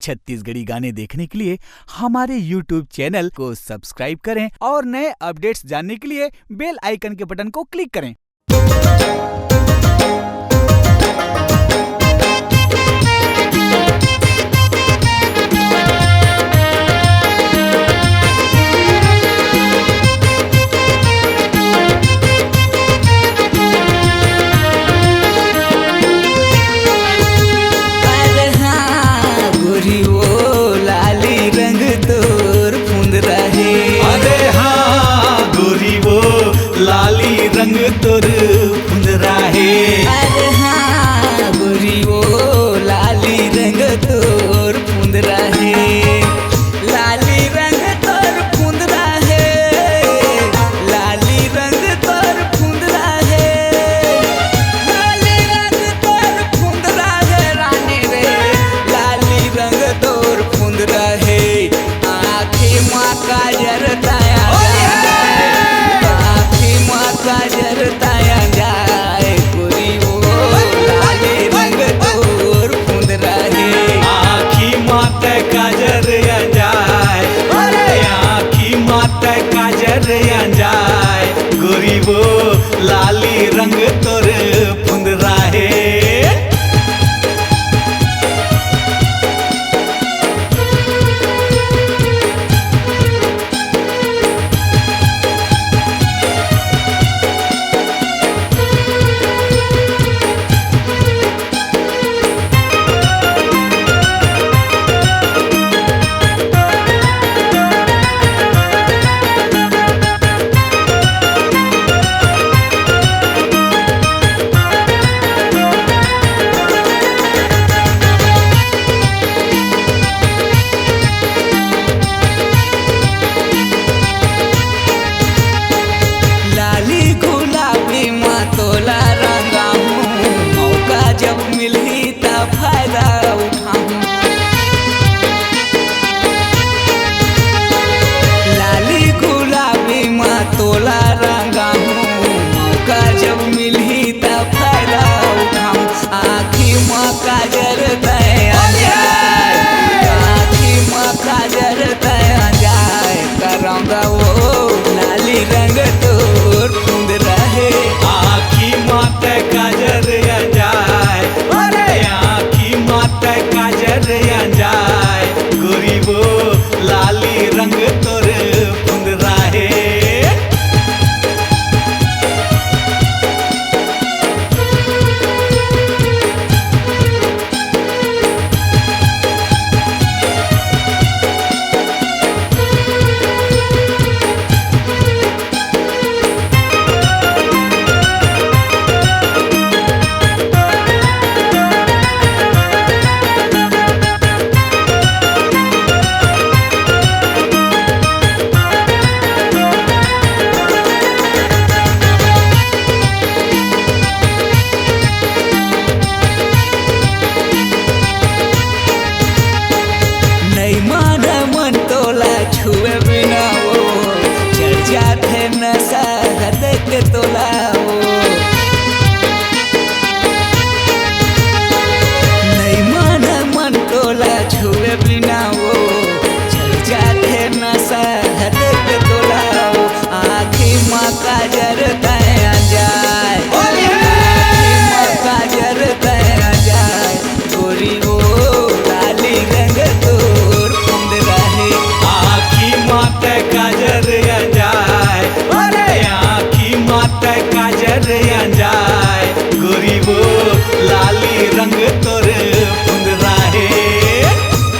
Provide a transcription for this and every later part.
छत्तीसगढ़ी गाने देखने के लिए हमारे YouTube चैनल को सब्सक्राइब करें और नए अपडेट्स जानने के लिए बेल आइकन के बटन को क्लिक करें। रंग तोर फुंदरा है। अरे हाँ गोरी वो लाली रंग तोर फुंदरा है। लाली रंग तोर फुंदरा है। लाली रंग तोर फुंदरा है। लाली रंग तोर फुंदरा है रानी रे। लाली रंग तोर फुंदरा है। आँखें माँ का जरताया जरताया जाए गोरी वो लाली रंग तोर फुंदरा है। आँखी मात काजर जाए, अरे आँखी मात काजर जाए गोरी वो लाली रंग तोर फुंदरा है।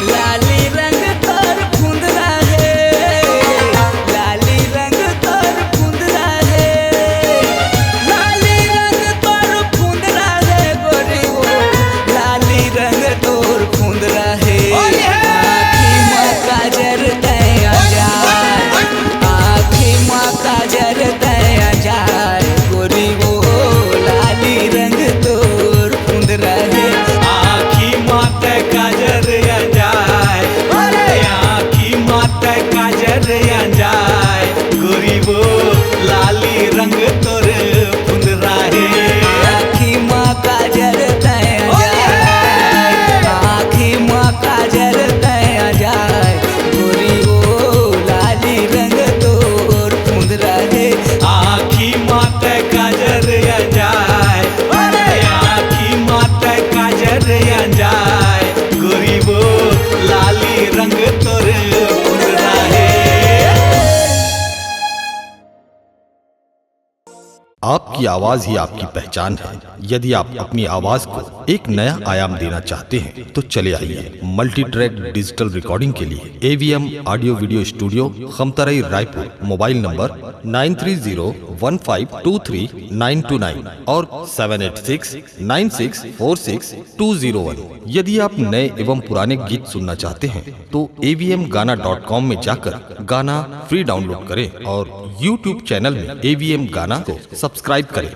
लाली अंजाय गोरी वो लाली रंग तोर मुंदरा है। आपकी आवाज ही आपकी पहचान है। यदि आप अपनी आवाज को एक नया आयाम देना चाहते हैं तो चले आइए मल्टी ट्रैक डिजिटल रिकॉर्डिंग के लिए AVM audio video studio Khamtarai Raipur. Mobile number 9301523929 और 7869646201। यदि आप नए एवं पुराने गीत सुनना चाहते हैं तो avmgana.com में जाकर गाना फ्री डाउनलोड करें और YouTube चैनल में AVM गाना को सब्सक्राइब करें।